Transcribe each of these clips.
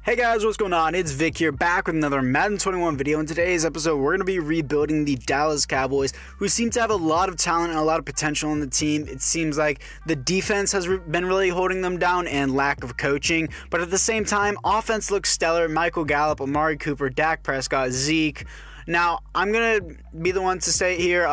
Hey guys, what's going on? It's Vic here, back with another Madden 21 video. In today's episode, we're going to be rebuilding the Dallas Cowboys, who seem to have a lot of talent and a lot of potential on the team. It seems like the defense has been really holding them down and lack of coaching, but at the same time, offense looks stellar. Michael Gallup, Amari Cooper, Dak Prescott, Zeke. Now, I'm going to be the one to say here,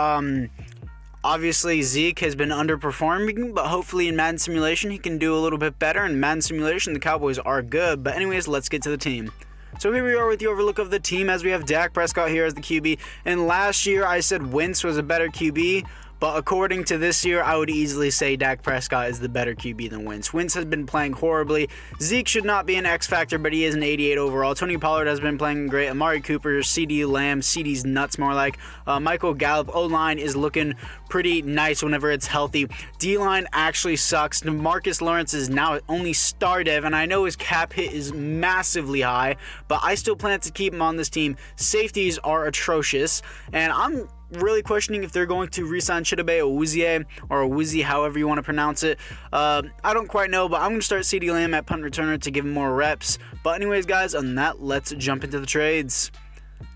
obviously, Zeke has been underperforming, but hopefully in Madden Simulation, he can do a little bit better. In Madden Simulation, the Cowboys are good. But anyways, let's get to the team. So here we are with the overlook of the team as we have Dak Prescott here as the QB. And last year, I said Wentz was a better QB. But according to this year, I would easily say Dak Prescott is the better QB than Wentz. Wentz has been playing horribly. Zeke should not be an X factor, but he is an 88 overall. Tony Pollard has been playing great. Amari Cooper, CD Lamb, CD's nuts more like. Michael Gallup, O-line is looking pretty nice whenever it's healthy. D-line actually sucks. Demarcus Lawrence is now only star dev, and I know his cap hit is massively high, but I still plan to keep him on this team. Safeties are atrocious, and I'm really questioning if they're going to re-sign Chidobe Awuzie or Awuzie, however you want to pronounce it. I don't quite know, but I'm going to start CD Lamb at punt returner to give him more reps. But anyways, guys, on that, let's jump into the trades.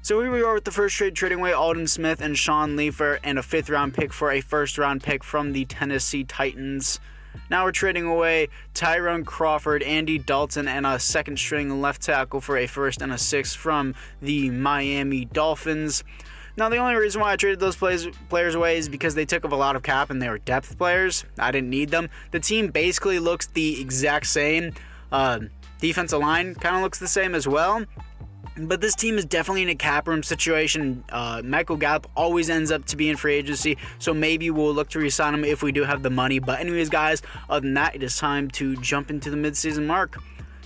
So here we are with the first trade, trading away Alden Smith and Sean Leifer and a 5th round pick for a 1st round pick from the Tennessee Titans. Now we're trading away Tyrone Crawford, Andy Dalton, and a 2nd string left tackle for a 1st and a 6th from the Miami Dolphins. Now, the only reason why I traded those players away is because they took up a lot of cap and they were depth players. I didn't need them. The team basically looks the exact same. Defensive line kind of looks the same as well. But this team is definitely in a cap room situation. Michael Gallup always ends up to be in free agency, so maybe we'll look to re-sign him if we do have the money. But anyways, guys, other than that, it is time to jump into the midseason mark.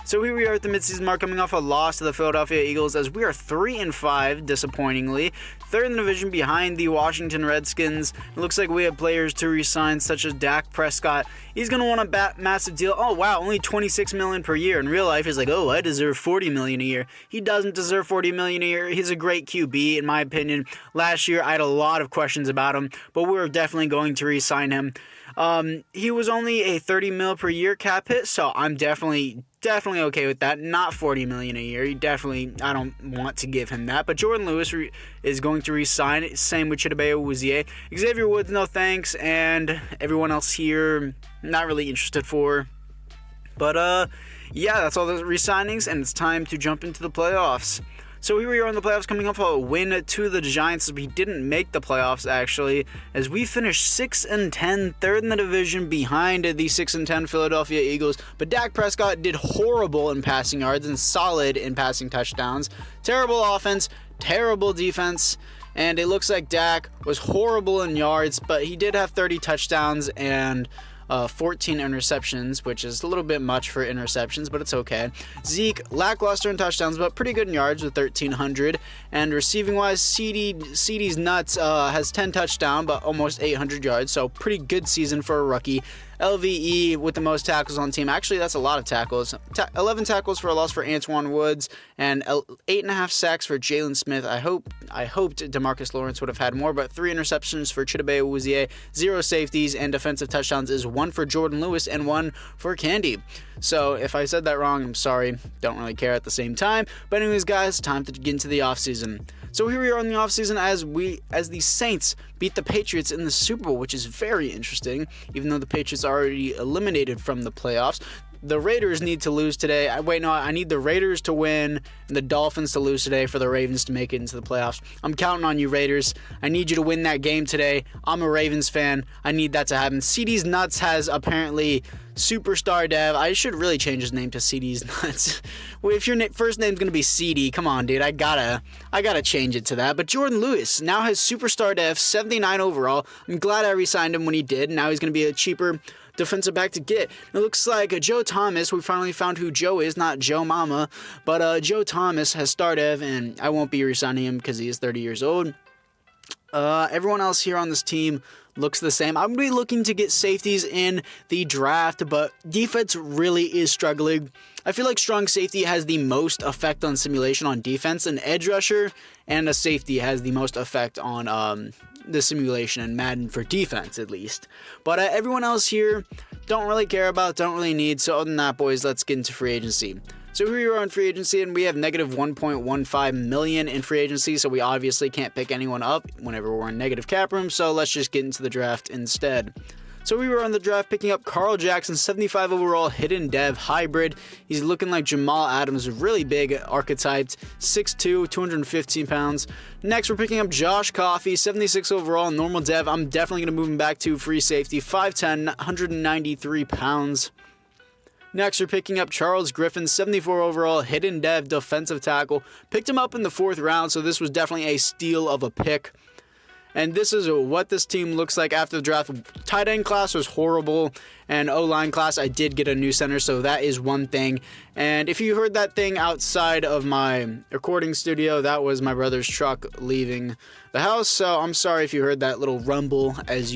So here we are at the midseason mark, coming off a loss to the Philadelphia Eagles as we are 3-5, disappointingly. 3rd in the division behind the Washington Redskins. It looks like we have players to re-sign, such as Dak Prescott. He's going to want a massive deal. Oh, wow, only $26 million per year. In real life, he's like, oh, I deserve $40 million a year. He doesn't deserve $40 million a year. He's a great QB, in my opinion. Last year, I had a lot of questions about him, but we're definitely going to re-sign him. He was only a $30 million per year cap hit, so I'm definitely okay with that. Not $40 million a year. I don't want to give him that. But Jordan Lewis is going to re-sign. Same with Chidobe Awuzie. Xavier Woods, no thanks. And everyone else here, not really interested for. But, yeah, that's all the re-signings. And it's time to jump into the playoffs. So here we are in the playoffs, coming off a win to the Giants. We didn't make the playoffs, actually, as we finished 6-10, 3rd in the division behind the 6-10 Philadelphia Eagles. But Dak Prescott did horrible in passing yards and solid in passing touchdowns. Terrible offense, terrible defense, and it looks like Dak was horrible in yards, but he did have 30 touchdowns and 14 interceptions, which is a little bit much for interceptions, but it's okay. Zeke, lackluster in touchdowns, but pretty good in yards with 1,300. And receiving-wise, CD's nuts, has 10 touchdowns, but almost 800 yards, so pretty good season for a rookie. LVE with the most tackles on the team. Actually, that's a lot of tackles. 11 tackles for a loss for Antoine Woods, and 8.5 sacks for Jalen Smith. I hoped Demarcus Lawrence would have had more, but 3 interceptions for Chidobe Awuzie, 0 safeties, and defensive touchdowns is 1 for Jordan Lewis and 1 for Candy. So if I said that wrong, I'm sorry. Don't really care at the same time. But anyways, guys, time to get into the offseason. So here we are in the offseason as the Saints beat the Patriots in the Super Bowl, which is very interesting, even though the Patriots are already eliminated from the playoffs. The Raiders need to lose today. I need the Raiders to win and the Dolphins to lose today for the Ravens to make it into the playoffs. I'm counting on you, Raiders. I need you to win that game today. I'm a Ravens fan. I need that to happen. CD's Nuts has apparently superstar dev. I should really change his name to CD's Nuts. Well, if your first name's going to be CD, come on, dude. I gotta change it to that. But Jordan Lewis now has superstar dev, 79 overall. I'm glad I re-signed him when he did. Now he's going to be a cheaper defensive back to get. It looks like Joe Thomas, we finally found who Joe is, not Joe Mama, but Joe Thomas has star dev, and I won't be re-signing him because he is 30 years old. Everyone else here on this team looks the same. I'm going to be looking to get safeties in the draft, but defense really is struggling. I feel like strong safety has the most effect on simulation on defense. An edge rusher and a safety has the most effect on the simulation in Madden for defense, at least. But everyone else here, don't really care about, don't really need. So other than that, boys, let's get into free agency. So here we are in free agency, and we have negative 1.15 million in free agency, so we obviously can't pick anyone up whenever we're in negative cap room, so let's just get into the draft instead. So we were on the draft picking up Carl Jackson, 75 overall, hidden dev, hybrid. He's looking like Jamal Adams, really big, archetyped, 6'2", 215 pounds. Next, we're picking up Josh Coffey, 76 overall, normal dev. I'm definitely going to move him back to free safety, 5'10", 193 pounds. Next, we're picking up Charles Griffin, 74 overall, hidden dev, defensive tackle. Picked him up in the 4th round, so this was definitely a steal of a pick. And this is what this team looks like after the draft. Tight end class was horrible, and O-line class, I did get a new center, so that is one thing. And if you heard that thing outside of my recording studio, that was my brother's truck leaving the house, so I'm sorry if you heard that little rumble as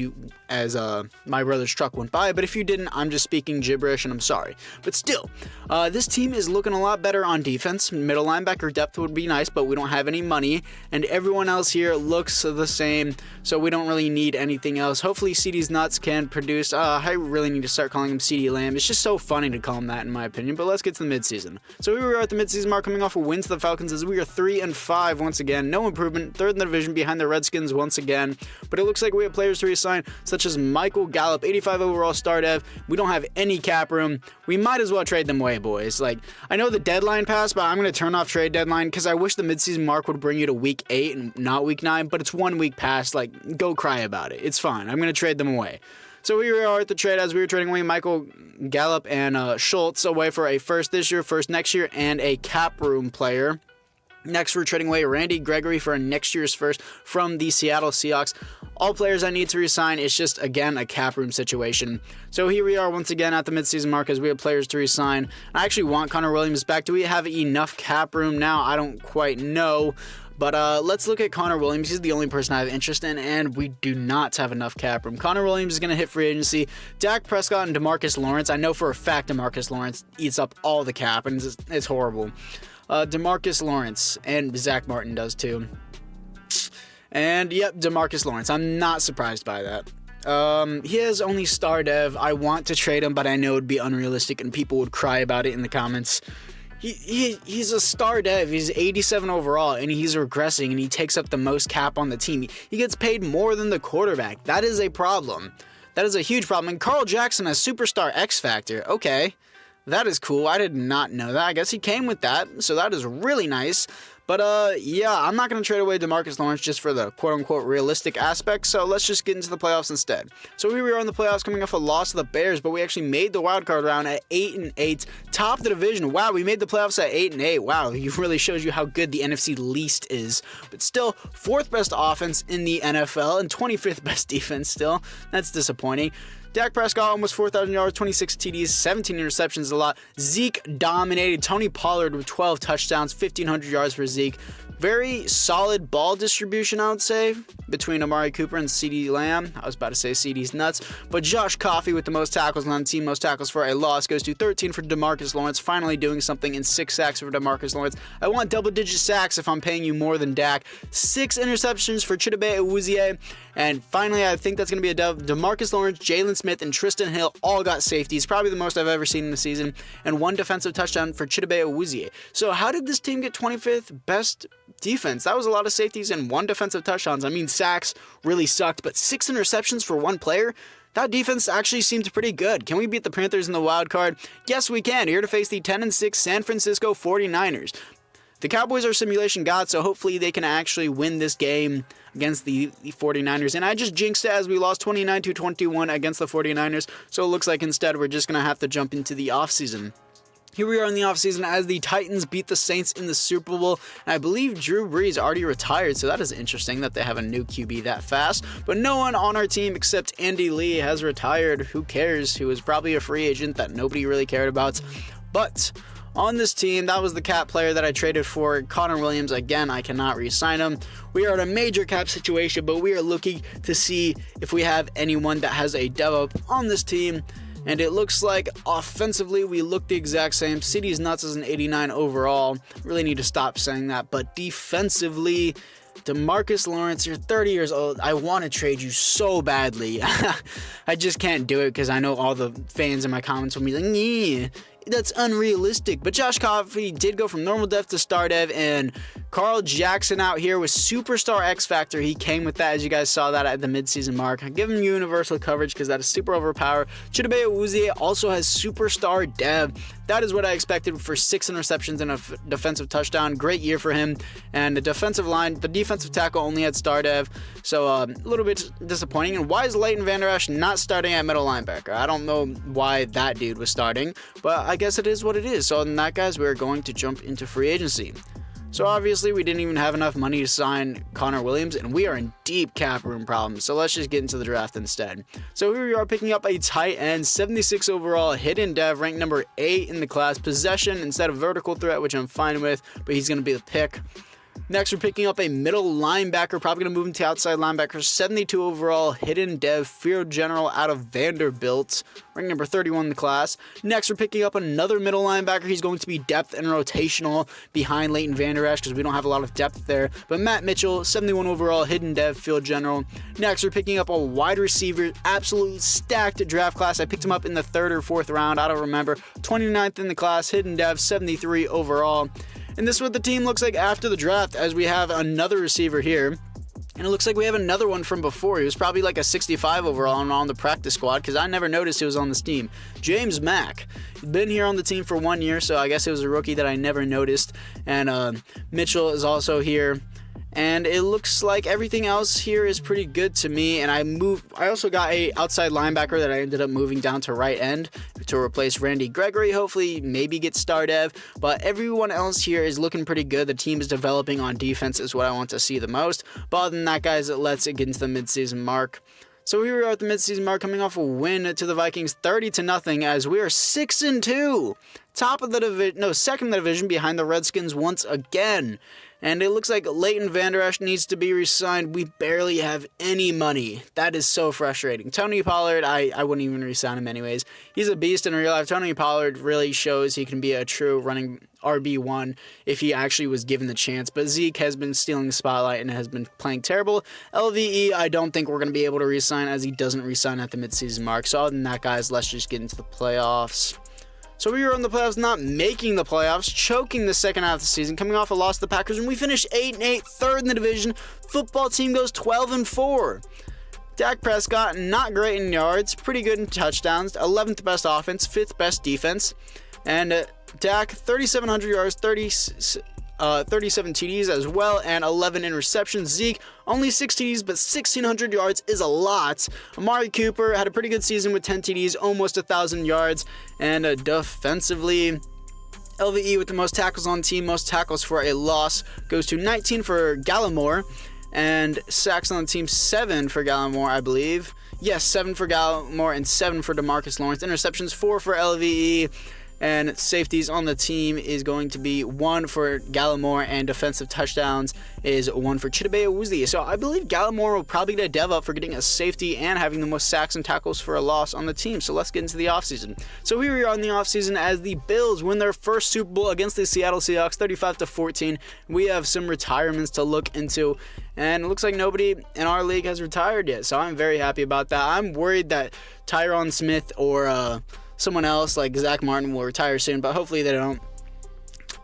my brother's truck went by, but if you didn't, I'm just speaking gibberish, and I'm sorry. But still, this team is looking a lot better on defense. Middle linebacker depth would be nice, but we don't have any money, and everyone else here looks the same, so we don't really need anything else. Hopefully CD's nuts can produce. I really need to start calling him CD Lamb. It's just so funny to call him that, in my opinion, but let's get to the midseason. So we were at the midseason mark, coming off a win to the Falcons, as we are 3-5 once again. No improvement, 3rd in the division behind the Redskins once again, but it looks like we have players to resign, such as Michael Gallup, 85 overall star dev. We don't have any cap room. We might as well trade them away, boys. Like, I know the deadline passed, but I'm going to turn off trade deadline because I wish the midseason mark would bring you to week 8 and not week 9, but it's 1 week past. Like, go cry about it. It's fine. I'm going to trade them away. So here we are at the trade, as we were trading away Michael Gallup and Schultz away for a first this year, first next year, and a cap room player. Next, we're trading away Randy Gregory for a next year's first from the Seattle Seahawks. All players I need to resign. It's just, again, a cap room situation. So here we are once again at the midseason mark, as we have players to resign. I actually want Connor Williams back. Do we have enough cap room now? I don't quite know. But let's look at Connor Williams. He's the only person I have interest in, and we do not have enough cap room. Connor Williams is going to hit free agency. Dak Prescott and DeMarcus Lawrence. I know for a fact DeMarcus Lawrence eats up all the cap, and it's horrible. DeMarcus Lawrence, and Zach Martin does too. And yep, DeMarcus Lawrence. I'm not surprised by that. He has only star dev. I want to trade him, but I know it would be unrealistic, and people would cry about it in the comments. He's a star dev. He's 87 overall, and he's regressing, and he takes up the most cap on the team. He gets paid more than the quarterback. That is a problem. That is a huge problem. And Carl Jackson has superstar X Factor. Okay, that is cool. I did not know that. I guess he came with that, so that is really nice. But, yeah, I'm not going to trade away DeMarcus Lawrence just for the quote-unquote realistic aspect, so let's just get into the playoffs instead. So we were in the playoffs coming off a loss to the Bears, but we actually made the wildcard round at 8-8, top of the division. Wow, we made the playoffs at 8-8. Wow, it really shows you how good the NFC least is. But still, 4th best offense in the NFL and 25th best defense still. That's disappointing. Dak Prescott, almost 4,000 yards, 26 TDs, 17 interceptions, a lot. Zeke dominated. Tony Pollard with 12 touchdowns, 1,500 yards for Zeke. Very solid ball distribution, I would say, between Amari Cooper and CeeDee Lamb. I was about to say CeeDee's nuts. But Josh Coffey with the most tackles on the team, most tackles for a loss, goes to 13 for DeMarcus Lawrence, finally doing something, in 6 sacks for DeMarcus Lawrence. I want double-digit sacks if I'm paying you more than Dak. 6 interceptions for Chidobe Awuzie. And finally, I think that's going to be a dub. DeMarcus Lawrence, Jalen Smith, and Tristan Hill all got safeties, probably the most I've ever seen in the season, and 1 defensive touchdown for Chidobe Awuzie. So how did this team get 25th best defense? That was a lot of safeties and 1 defensive touchdowns. I mean, sacks really sucked, but 6 interceptions for 1 player? That defense actually seemed pretty good. Can we beat the Panthers in the wild card? Yes, we can. Here to face the 10-6 San Francisco 49ers. The Cowboys are simulation gods, so hopefully they can actually win this game against the 49ers. And I just jinxed it, as we lost 29-21 against the 49ers, so it looks like instead we're just going to have to jump into the offseason. Here we are in the offseason as the Titans beat the Saints in the Super Bowl, and I believe Drew Brees already retired, so that is interesting that they have a new QB that fast. But no one on our team except Andy Lee has retired. Who cares? Who was probably a free agent that nobody really cared about. But on this team, that was the cap player that I traded for, Connor Williams. Again, I cannot re-sign him. We are in a major cap situation, but we are looking to see if we have anyone that has a dev up on this team. And it looks like offensively we look the exact same. CeeDee's nuts is an 89 overall. Really need to stop saying that. But defensively, DeMarcus Lawrence, you're 30 years old. I want to trade you so badly. I just can't do it because I know all the fans in my comments will be like, yeah, that's unrealistic. But Josh Coffey did go from normal dev to star dev, and Carl Jackson out here with superstar X Factor. He came with that, as you guys saw that at the midseason mark. I give him universal coverage because that is super overpowered. Chidobe Awuzie also has superstar dev. That is what I expected for 6 interceptions and a defensive touchdown. Great year for him. And the defensive line, the defensive tackle only had star dev, so a little bit disappointing. And why is Leighton Vander Esch not starting at middle linebacker? I don't know why that dude was starting, but I guess it is what it is. So other than that, guys, we're going to jump into free agency. So obviously we didn't even have enough money to sign Connor Williams, and we are in deep cap room problems. So let's just get into the draft instead. So here we are picking up a tight end, 76 overall, hidden dev, ranked number 8 in the class, possession instead of vertical threat, which I'm fine with, but he's going to be the pick. Next, we're picking up a middle linebacker, probably going to move him to outside linebacker, 72 overall, hidden dev, field general out of Vanderbilt, ranked number 31 in the class. Next, we're picking up another middle linebacker. He's going to be depth and rotational behind Leighton Vander Esch because we don't have a lot of depth there. But Matt Mitchell, 71 overall, hidden dev, field general. Next, we're picking up a wide receiver, absolutely stacked draft class. I picked him up in the 3rd or 4th round, I don't remember. 29th in the class, hidden dev, 73 overall. And this is what the team looks like after the draft, as we have another receiver here. And it looks like we have another one from before. He was probably like a 65 overall and on the practice squad because I never noticed he was on this team. James Mack. He's been here on the team for 1 year, so I guess it was a rookie that I never noticed. And Mitchell is also here. And it looks like everything else here is pretty good to me. And I also got a outside linebacker that I ended up moving down to right end to replace Randy Gregory. Hopefully, maybe get star dev. But everyone else here is looking pretty good. The team is developing on defense is what I want to see the most. But other than that, guys, let's get into the midseason mark. So here we are at the midseason mark, coming off a win to the Vikings 30-0, as we are 6-2. Top of the division, no, second in the division behind the Redskins once again. And it looks like Leighton Vander Esch needs to be re-signed. We barely have any money. That is so frustrating. Tony Pollard, I wouldn't even re-sign him anyways. He's a beast in real life. Tony Pollard really shows he can be a true running RB1 if he actually was given the chance. But Zeke has been stealing the spotlight and has been playing terrible. LVE, I don't think we're going to be able to re-sign, as he doesn't re-sign at the midseason mark. So other than that, guys, let's just get into the playoffs. So we were in the playoffs, not making the playoffs, choking the second half of the season, coming off a loss to the Packers, and we finished 8-8, 3rd in the division. Football team goes 12-4. Dak Prescott, not great in yards, pretty good in touchdowns, 11th best offense, 5th best defense. And Dak, 3,700 yards, 37 TDs as well, and 11 interceptions. Zeke, only 6 TDs, but 1,600 yards is a lot. Amari Cooper had a pretty good season with 10 TDs, almost 1,000 yards. And defensively, LVE with the most tackles on team, most tackles for a loss, goes to 19 for Gallimore. And sacks on the team, 7 for Gallimore, I believe. Yes, 7 for Gallimore and 7 for DeMarcus Lawrence. Interceptions, 4 for LVE. And safeties on the team is going to be 1 for Gallimore, and defensive touchdowns is 1 for Chidobe Awuzie. So I believe Gallimore will probably get a dev up for getting a safety and having the most sacks and tackles for a loss on the team. So let's get into the offseason. So here we are in the offseason as the Bills win their first Super Bowl against the Seattle Seahawks, 35-14. We have some retirements to look into, and it looks like nobody in our league has retired yet. So I'm very happy about that. I'm worried that Tyron Smith or someone else like Zach Martin will retire soon, but hopefully they don't.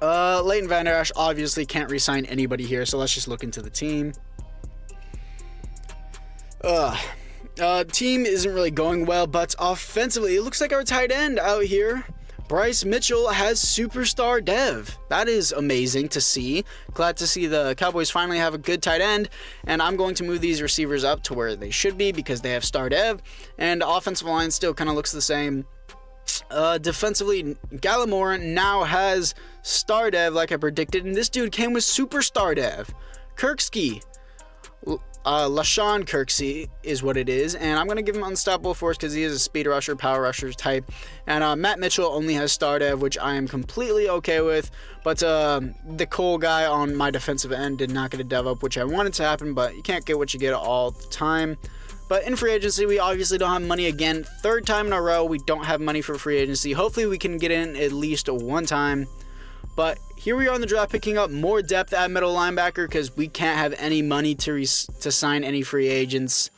Leighton Vander Esch obviously can't re-sign anybody here, so let's just look into the team. Team isn't really going well, but offensively, it looks like our tight end out here, Bryce Mitchell, has superstar dev. That is amazing to see. Glad to see the Cowboys finally have a good tight end, and I'm going to move these receivers up to where they should be because they have star dev, and offensive line still kind of looks the same. Defensively, Gallimore now has star dev like I predicted, and this dude came with superstar dev. Kirksey, LaShawn Kirksey is what it is, and I'm going to give him unstoppable force because he is a speed rusher, power rusher type. And Matt Mitchell only has star dev, which I am completely okay with, but the Cole guy on my defensive end did not get a dev up, which I wanted to happen, but you can't get what you get all the time. But in free agency, we obviously don't have money again. 3rd time in a row, we don't have money for free agency. Hopefully, we can get in at least one time. But here we are in the draft picking up more depth at middle linebacker because we can't have any money to sign any free agents.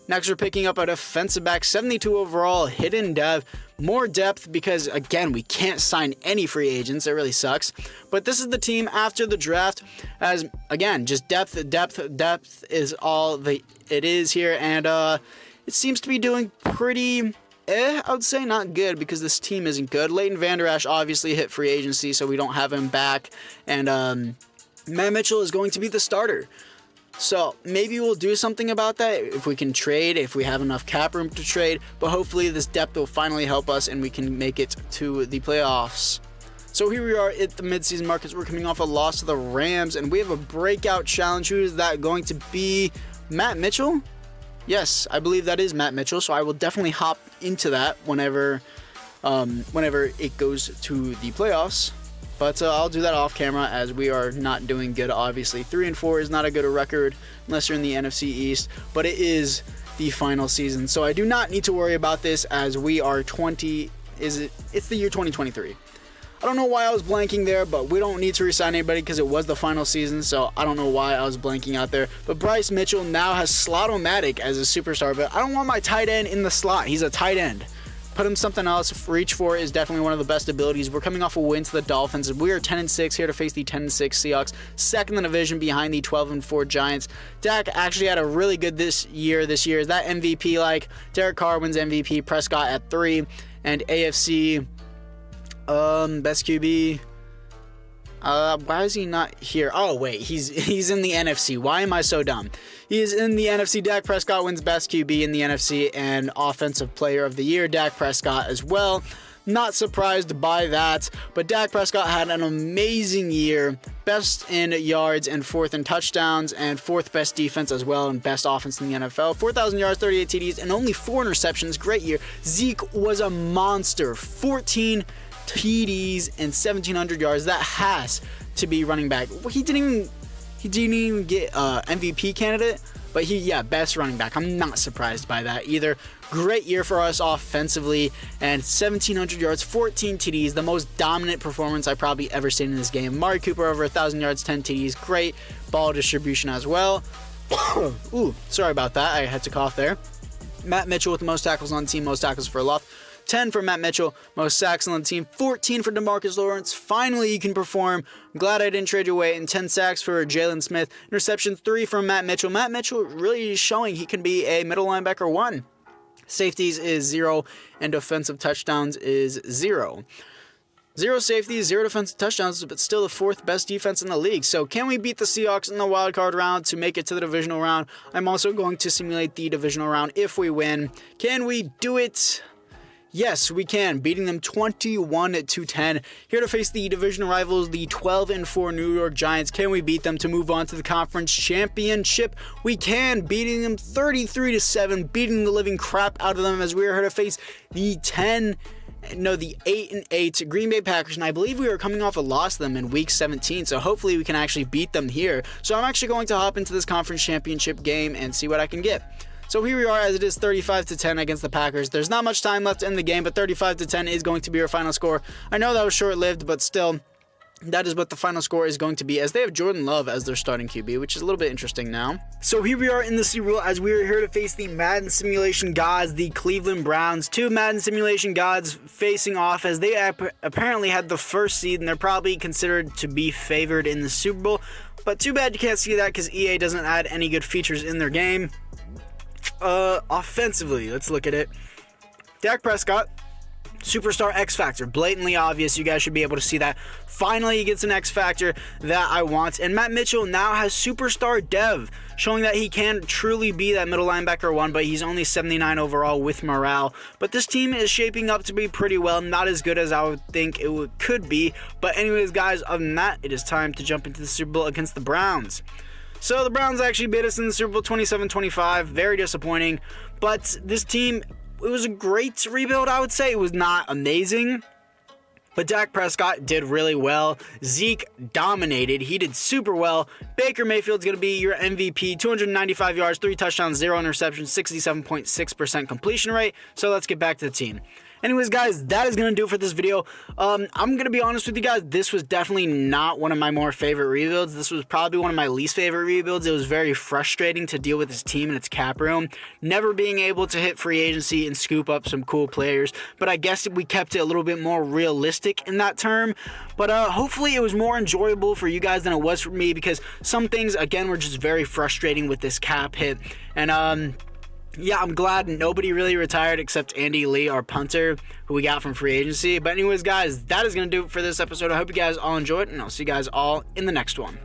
Next, we're picking up a defensive back, 72 overall, hidden dev. More depth because, again, we can't sign any free agents. It really sucks. But this is the team after the draft as, again, just depth is all it is here. And it seems to be doing pretty, I would say not good because this team isn't good. Leighton Vander Esch obviously hit free agency, so we don't have him back. And Matt Mitchell is going to be the starter. So maybe we'll do something about that if we can trade, if we have enough cap room to trade. But hopefully this depth will finally help us and we can make it to the playoffs. So here we are at the midseason markets. We're coming off a loss to the Rams and we have a breakout challenge. Who is that going to be? Matt Mitchell? Yes, I believe that is Matt Mitchell. So I will definitely hop into that whenever it goes to the playoffs. But I'll do that off camera as we are not doing good, obviously. 3-4 is not a good record unless you're in the NFC East, but it is the final season. So I do not need to worry about this as we are it's the year 2023. I don't know why I was blanking there, but we don't need to resign anybody because it was the final season, so I don't know why I was blanking out there. But Bryce Mitchell now has Slot-O-Matic as a superstar, but I don't want my tight end in the slot. He's a tight end. Put him something else. Reach for is definitely one of the best abilities. We're coming off a win to the Dolphins. We are 10-6 here to face the 10-6 Seahawks, second in the division behind the 12-4 Giants. Dak actually had a really good this year. Is that MVP like? Derek Carr wins MVP. Prescott at 3, and AFC best QB. Why is he not here? Oh wait, he's in the NFC. Why am I so dumb? He is in the NFC. Dak Prescott wins best QB in the NFC and offensive player of the year. Dak Prescott as well. Not surprised by that, but Dak Prescott had an amazing year. Best in yards and fourth in touchdowns and fourth best defense as well and best offense in the NFL. 4,000 yards, 38 TDs, and only 4 interceptions. Great year. Zeke was a monster. 14 TDs and 1,700 yards. That has to be running back. He didn't even get MVP candidate, but best running back. I'm not surprised by that either. Great year for us offensively and 1,700 yards, 14 TDs, the most dominant performance I've probably ever seen in this game. Amari Cooper over 1,000 yards, 10 TDs, great ball distribution as well. Ooh, sorry about that. I had to cough there. Matt Mitchell with the most tackles on the team, most tackles for a loss. 10 for Matt Mitchell, most sacks on the team, 14 for DeMarcus Lawrence. Finally, you can perform. I'm glad I didn't trade you away. And 10 sacks for Jalen Smith. Interception 3 from Matt Mitchell. Matt Mitchell really is showing he can be a middle linebacker 1. Safeties is 0, and defensive touchdowns is 0. 0 safeties, 0 defensive touchdowns, but still the 4th best defense in the league. So can we beat the Seahawks in the wild card round to make it to the divisional round? I'm also going to simulate the divisional round if we win. Can we do it? Yes, we can, beating them 21-10. Here to face the division rivals, the 12-4 New York Giants. Can we beat them to move on to the conference championship? We can, beating them 33-7, beating the living crap out of them as we are here to face the 8-8 Green Bay Packers, and I believe we were coming off a loss to them in week 17, so hopefully we can actually beat them here. So I'm actually going to hop into this conference championship game and see what I can get. So here we are as it is 35-10 against the Packers. There's not much time left in the game, but 35-10 is going to be our final score. I know that was short-lived, but still, that is what the final score is going to be, as they have Jordan Love as their starting QB, which is a little bit interesting now. So here we are in the Super Bowl as we are here to face the Madden simulation gods, the Cleveland Browns. 2 Madden simulation gods facing off as they apparently had the first seed, and they're probably considered to be favored in the Super Bowl. But too bad you can't see that because EA doesn't add any good features in their game. Offensively, let's look at it. Dak Prescott, superstar X Factor, blatantly obvious. You guys should be able to see that. Finally, he gets an X Factor that I want. And Matt Mitchell now has superstar Dev, showing that he can truly be that middle linebacker 1, but he's only 79 overall with morale. But this team is shaping up to be pretty well, not as good as I would think it could be. But anyways, guys, other than that, it is time to jump into the Super Bowl against the Browns. So the Browns actually beat us in the Super Bowl 27-25. Very disappointing. But this team, it was a great rebuild, I would say. It was not amazing. But Dak Prescott did really well. Zeke dominated. He did super well. Baker Mayfield's going to be your MVP. 295 yards, 3 touchdowns, 0 interceptions, 67.6% completion rate. So let's get back to the team. Anyways, guys, that is going to do it for this video. I'm going to be honest with you guys. This was definitely not one of my more favorite rebuilds. This was probably one of my least favorite rebuilds. It was very frustrating to deal with this team and its cap room. Never being able to hit free agency and scoop up some cool players. But I guess we kept it a little bit more realistic in that term. But hopefully it was more enjoyable for you guys than it was for me, because some things, again, were just very frustrating with this cap hit. And yeah, I'm glad nobody really retired except Andy Lee, our punter, who we got from free agency. But anyways, guys, that is going to do it for this episode. I hope you guys all enjoyed, and I'll see you guys all in the next one.